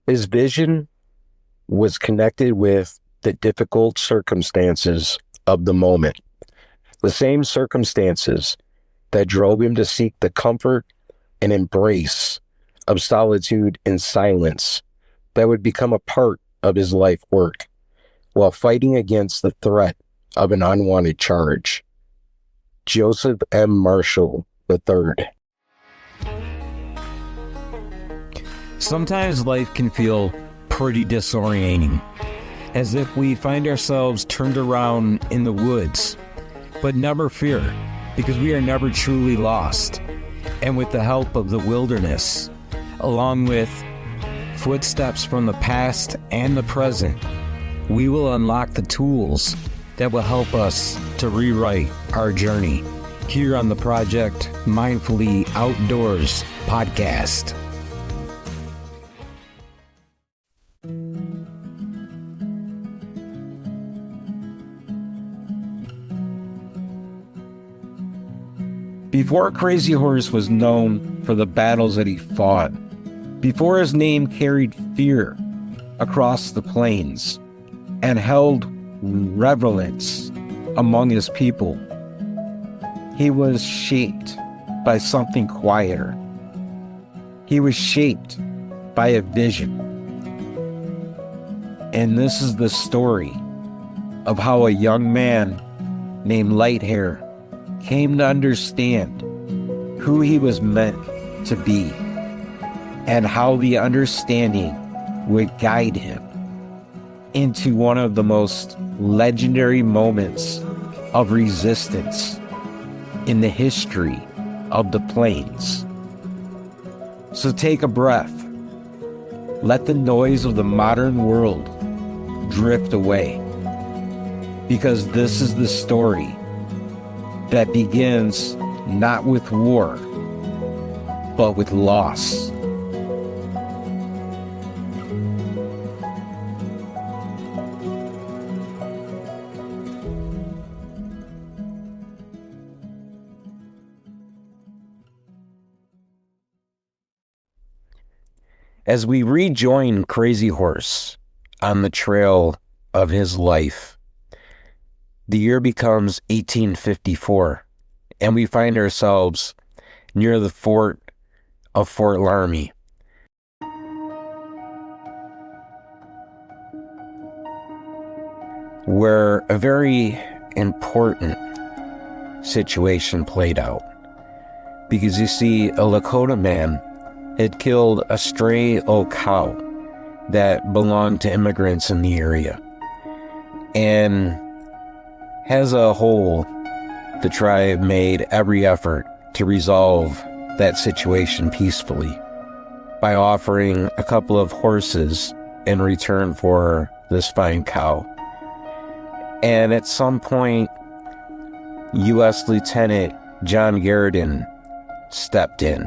His vision was connected with the difficult circumstances of the moment, the same circumstances that drove him to seek the comfort and embrace of solitude and silence that would become a part of his life work while fighting against the threat of an unwanted charge. Joseph M. Marshall III. Sometimes life can feel pretty disorienting, as if we find ourselves turned around in the woods. But never fear, because we are never truly lost. And with the help of the wilderness, along with footsteps from the past and the present, we will unlock the tools that will help us to rewrite our journey here on the Project Mindfully Outdoors podcast. Before CrazyHorse was known for the battles that he fought, before his name carried fear across the plains and held relevance among his people, he was shaped by something quieter. He was shaped by a vision. And this is the story of how a young man named Lighthair came to understand who he was meant to be and how the understanding would guide him into one of the most legendary moments of resistance in the history of the plains. So take a breath. Let the noise of the modern world drift away, because this is the story that begins not with war, but with loss. As we rejoin CrazyHorse on the trail of his life, the year becomes 1854, and we find ourselves near the fort of Fort Laramie. Where a very important situation played out. Because you see, a Lakota man had killed a stray old cow that belonged to immigrants in the area. And as a whole, the tribe made every effort to resolve that situation peacefully by offering a couple of horses in return for this fine cow. And at some point, U.S. Lieutenant John Grattan stepped in,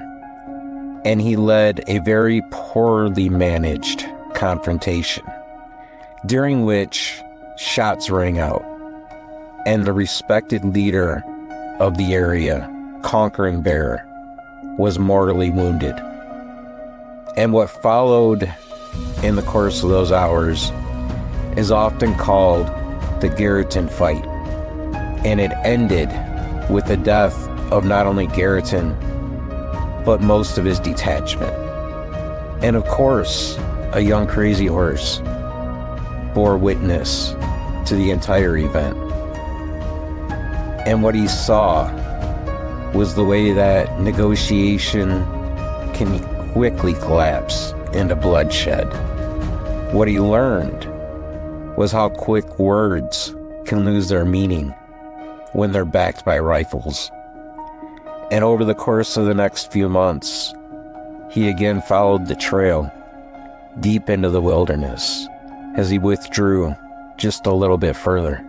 and he led a very poorly managed confrontation, during which shots rang out, and the respected leader of the area, Conquering Bear, was mortally wounded. And what followed in the course of those hours is often called the Grattan Fight. And it ended with the death of not only Grattan, but most of his detachment. And of course, a young CrazyHorse bore witness to the entire event. And what he saw was the way that negotiation can quickly collapse into bloodshed. What he learned was how quick words can lose their meaning when they're backed by rifles. And over the course of the next few months, he again followed the trail deep into the wilderness as he withdrew just a little bit further.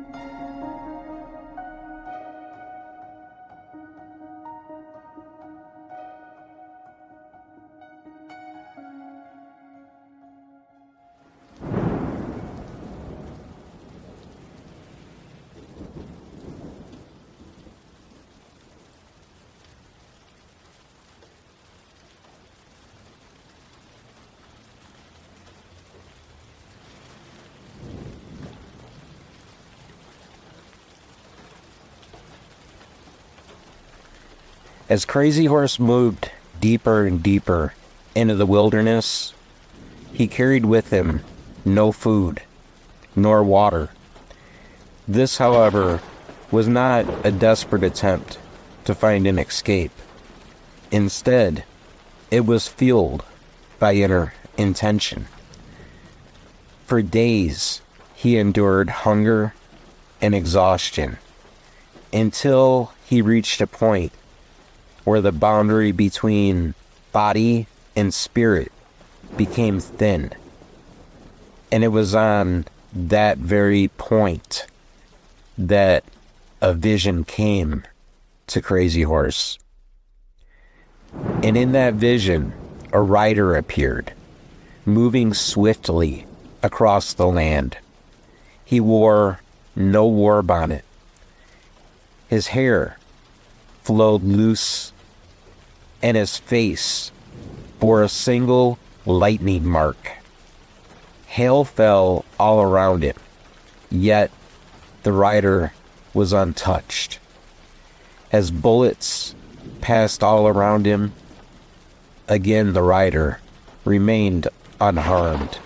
As CrazyHorse moved deeper and deeper into the wilderness, he carried with him no food nor water. This, however, was not a desperate attempt to find an escape. Instead, it was fueled by inner intention. For days, he endured hunger and exhaustion until he reached a point where the boundary between body and spirit became thin. And it was on that very point that a vision came to CrazyHorse. And in that vision, a rider appeared, moving swiftly across the land. He wore no war bonnet. His hair flowed loose, and his face bore a single lightning mark. Hail fell all around him, yet the rider was untouched. As bullets passed all around him, again the rider remained unharmed.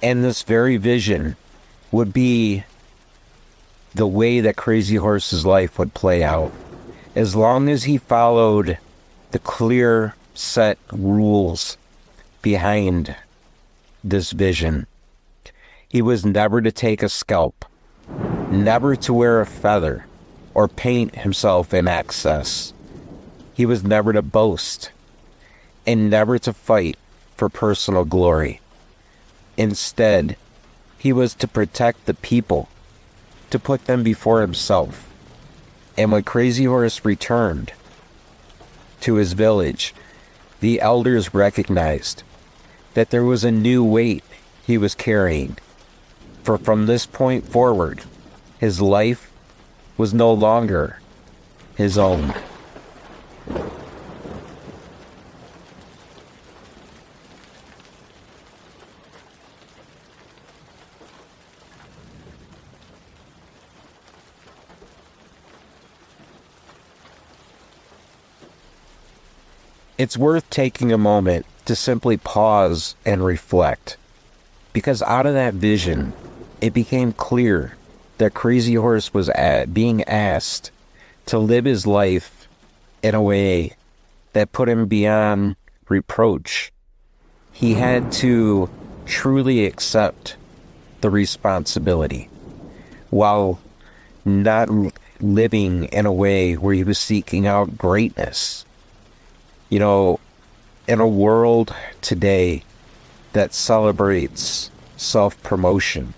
And this very vision would be the way that CrazyHorse's life would play out. As long as he followed the clear set rules behind this vision. He was never to take a scalp, never to wear a feather or paint himself in excess. He was never to boast, and never to fight for personal glory. Instead, he was to protect the people, to put them before himself. And when CrazyHorse returned to his village, the elders recognized that there was a new weight he was carrying. For from this point forward, his life was no longer his own. It's worth taking a moment to simply pause and reflect, because out of that vision, it became clear that CrazyHorse was being asked to live his life in a way that put him beyond reproach. He had to truly accept the responsibility while not living in a way where he was seeking out greatness. You know, in a world today that celebrates self-promotion,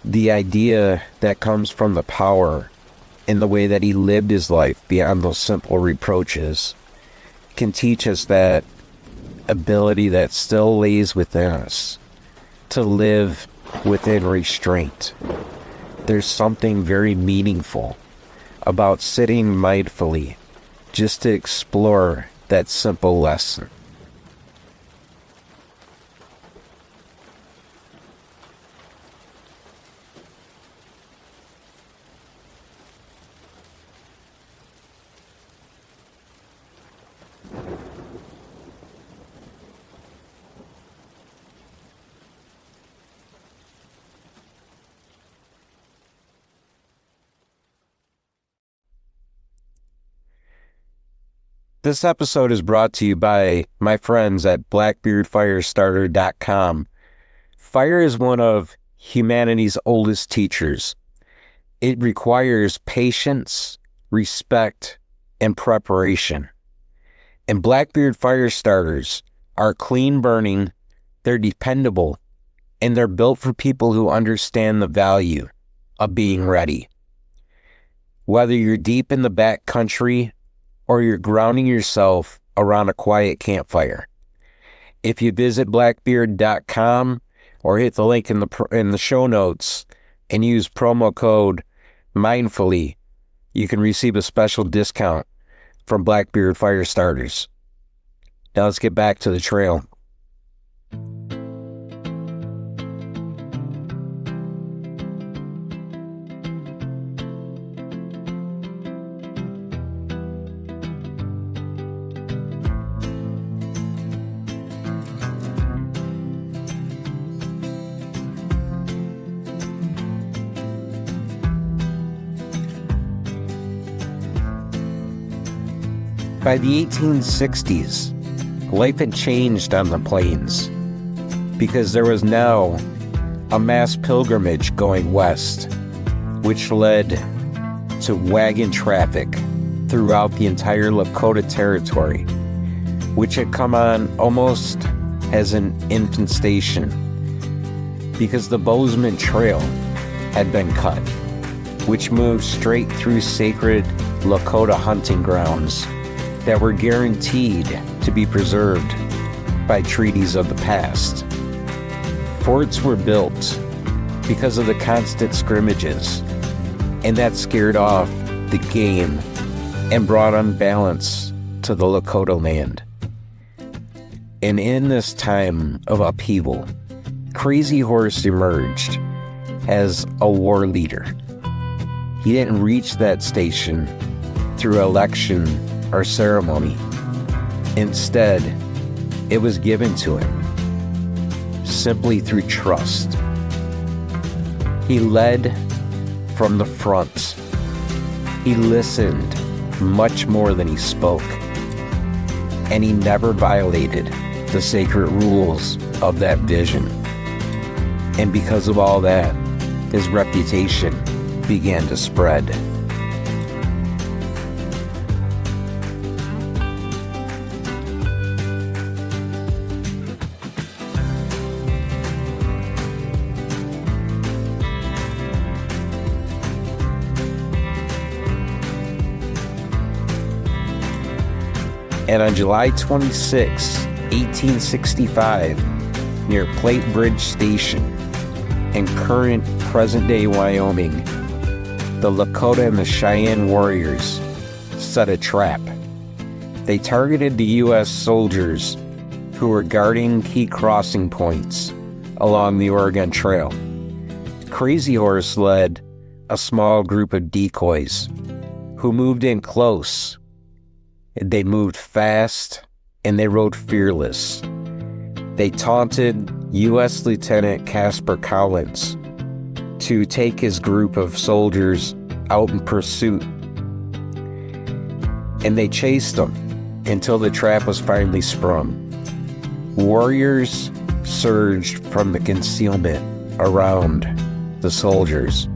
the idea that comes from the power in the way that he lived his life beyond those simple reproaches can teach us that ability that still lays within us to live within restraint. There's something very meaningful about sitting mindfully just to explore that simple lesson. This episode is brought to you by my friends at blackbeardfirestarter.com. Fire is one of humanity's oldest teachers. It requires patience, respect, and preparation. And Blackbeard fire starters are clean burning, they're dependable, and they're built for people who understand the value of being ready. Whether you're deep in the back country or you're grounding yourself around a quiet campfire, if you visit blackbeard.com or hit the link in the show notes and use promo code mindfully, you can receive a special discount from Blackbeard Fire Starters. Now let's get back to the trail. By the 1860s, life had changed on the plains because there was now a mass pilgrimage going west, which led to wagon traffic throughout the entire Lakota territory, which had come on almost as an infant station because the Bozeman Trail had been cut, which moved straight through sacred Lakota hunting grounds that were guaranteed to be preserved by treaties of the past. Forts were built because of the constant scrimmages, and that scared off the game and brought unbalance to the Lakota land. And in this time of upheaval, CrazyHorse emerged as a war leader. He didn't reach that station through election or ceremony. Instead, it was given to him simply through trust. He led from the front. He listened much more than he spoke, and he never violated the sacred rules of that vision. And because of all that, his reputation began to spread. And on July 26, 1865, near Platte Bridge Station in current present-day Wyoming, the Lakota and the Cheyenne warriors set a trap. They targeted the U.S. soldiers who were guarding key crossing points along the Oregon Trail. CrazyHorse led a small group of decoys who moved in close. They moved fast, and they rode fearless. They taunted U.S. Lieutenant Casper Collins to take his group of soldiers out in pursuit. And they chased them until the trap was finally sprung. Warriors surged from the concealment around the soldiers.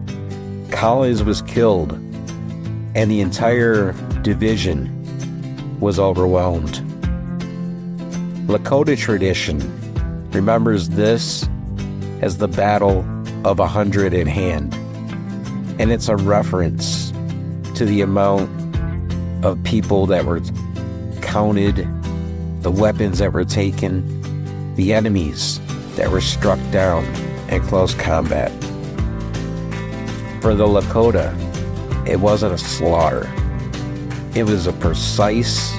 Collins was killed, and the entire division was overwhelmed. Lakota tradition remembers this as the Battle of 100 in Hand, and it's a reference to the amount of people that were counted, the weapons that were taken, the enemies that were struck down in close combat. For the Lakota, it wasn't a slaughter. It was a precise,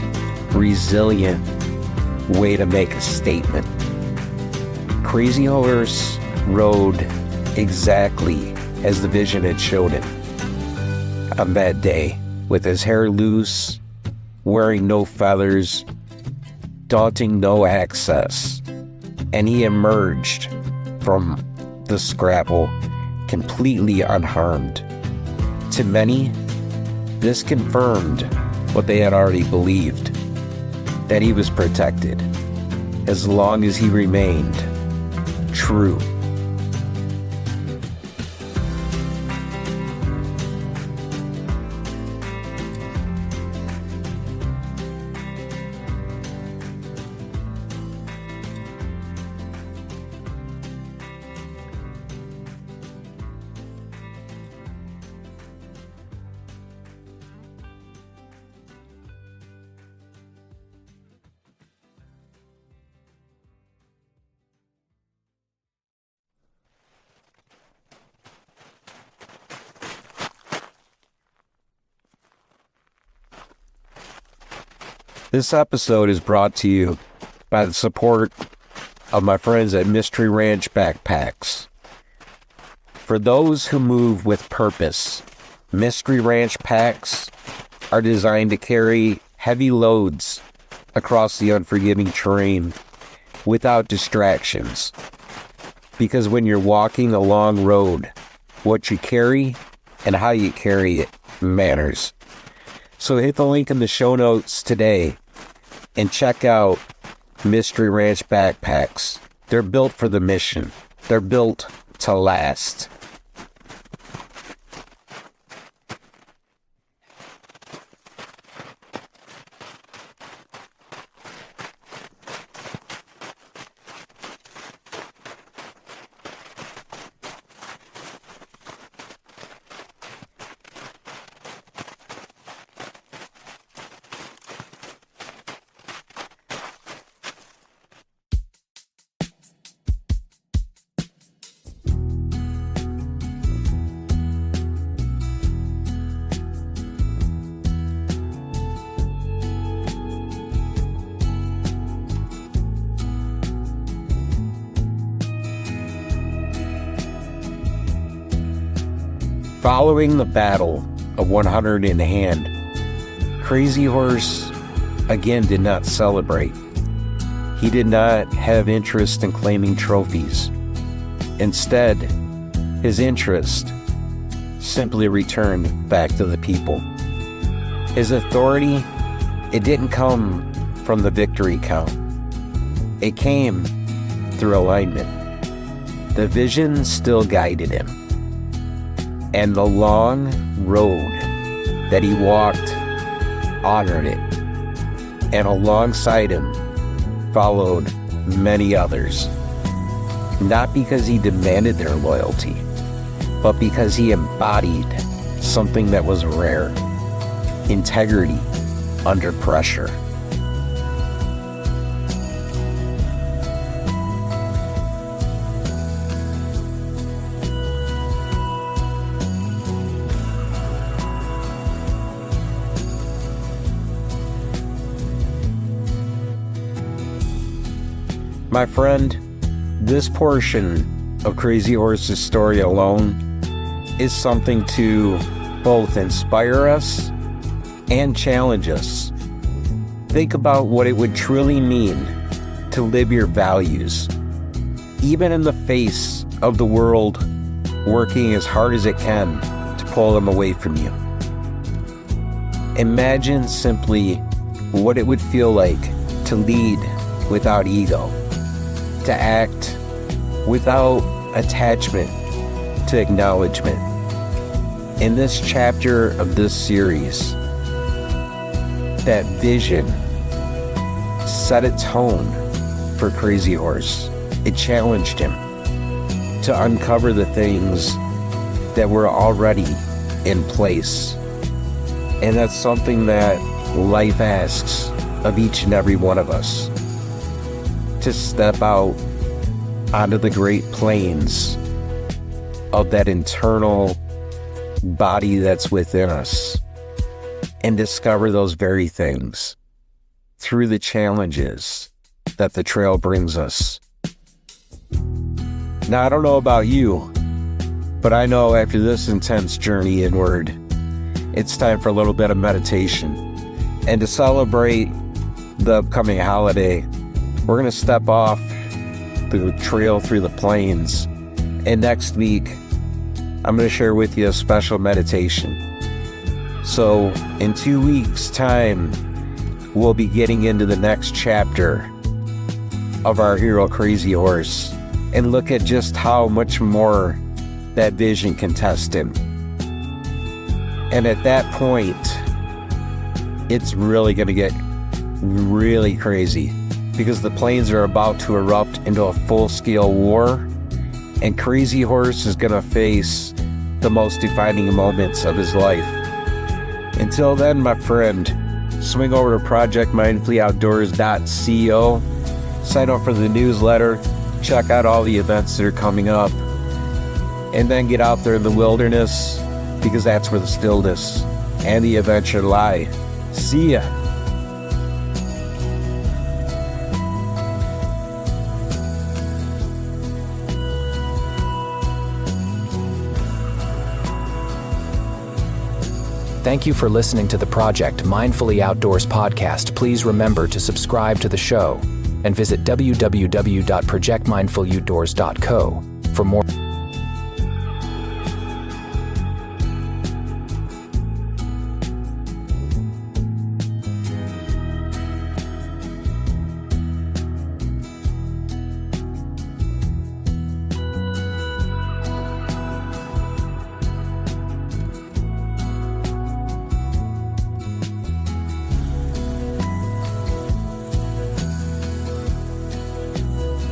resilient way to make a statement. CrazyHorse rode exactly as the vision had showed him on that day, with his hair loose, wearing no feathers, daunting no access, and he emerged from the scrapple completely unharmed. To many, this confirmed what they had already believed, that he was protected as long as he remained true. This episode is brought to you by the support of my friends at Mystery Ranch Backpacks. For those who move with purpose, Mystery Ranch packs are designed to carry heavy loads across the unforgiving terrain without distractions. Because when you're walking a long road, what you carry and how you carry it matters. So hit the link in the show notes today and check out Mystery Ranch Backpacks. They're built for the mission. They're built to last. Following the battle of 100 in hand, CrazyHorse again did not celebrate. He did not have interest in claiming trophies. Instead, his interest simply returned back to the people. His authority, it didn't come from the victory count. It came through alignment. The vision still guided him. And the long road that he walked honored it. And alongside him followed many others. Not because he demanded their loyalty, but because he embodied something that was rare: integrity under pressure. My friend, this portion of CrazyHorse's story alone is something to both inspire us and challenge us. Think about what it would truly mean to live your values, even in the face of the world working as hard as it can to pull them away from you. Imagine simply what it would feel like to lead without ego, to act without attachment to acknowledgement. In this chapter of this series, that vision set a tone for CrazyHorse. It challenged him to uncover the things that were already in place. And that's something that life asks of each and every one of us. To step out onto the great plains of that internal body that's within us and discover those very things through the challenges that the trail brings us. Now, I don't know about you, but I know after this intense journey inward, it's time for a little bit of meditation. And to celebrate the upcoming holiday, we're going to step off the trail through the plains, and next week I'm going to share with you a special meditation. So in 2 weeks' time, we'll be getting into the next chapter of our hero CrazyHorse and look at just how much more that vision can test him. And at that point, it's really going to get really crazy, because the plains are about to erupt into a full-scale war, and CrazyHorse is going to face the most defining moments of his life. Until then, my friend, swing over to projectmindfullyOutdoors.co, sign up for the newsletter, check out all the events that are coming up, and then get out there in the wilderness, because that's where the stillness and the adventure lie. See ya. Thank you for listening to the Project Mindfully Outdoors podcast. Please remember to subscribe to the show and visit www.projectmindfuloutdoors.co for more.